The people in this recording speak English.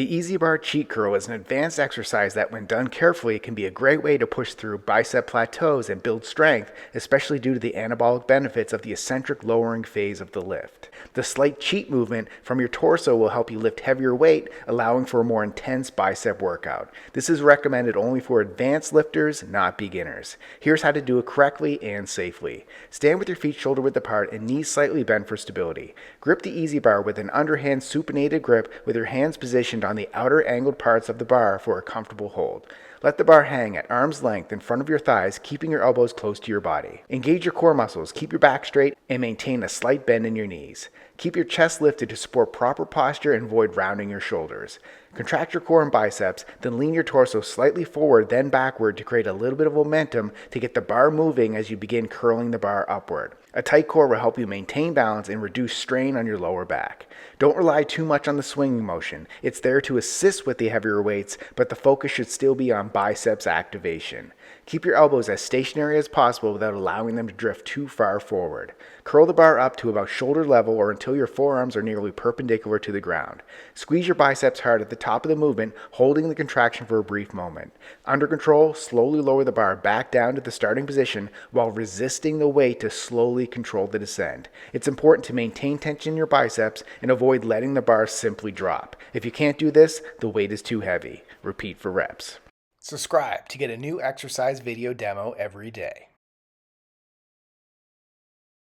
The Easy Bar Cheat Curl is an advanced exercise that, when done carefully, can be a great way to push through bicep plateaus and build strength, especially due to the anabolic benefits of the eccentric lowering phase of the lift. The slight cheat movement from your torso will help you lift heavier weight, allowing for a more intense bicep workout. This is recommended only for advanced lifters, not beginners. Here's how to do it correctly and safely. Stand with your feet shoulder width apart and knees slightly bent for stability. Grip the Easy Bar with an underhand supinated grip with your hands positioned on the outer angled parts of the bar for a comfortable hold. Let the bar hang at arm's length in front of your thighs, keeping your elbows close to your body. Engage your core muscles, keep your back straight, and maintain a slight bend in your knees. Keep your chest lifted to support proper posture and avoid rounding your shoulders. Contract your core and biceps, then lean your torso slightly forward, then backward to create a little bit of momentum to get the bar moving as you begin curling the bar upward. A tight core will help you maintain balance and reduce strain on your lower back. Don't rely too much on the swinging motion. It's there to assist with the heavier weights, but the focus should still be on biceps activation. Keep your elbows as stationary as possible without allowing them to drift too far forward. Curl the bar up to about shoulder level or until your forearms are nearly perpendicular to the ground. Squeeze your biceps hard at the top of the movement, holding the contraction for a brief moment. Under control, slowly lower the bar back down to the starting position while resisting the weight to slowly control the descent. It's important to maintain tension in your biceps and avoid letting the bar simply drop. If you can't do this, the weight is too heavy. Repeat for reps. Subscribe to get a new exercise video demo every day.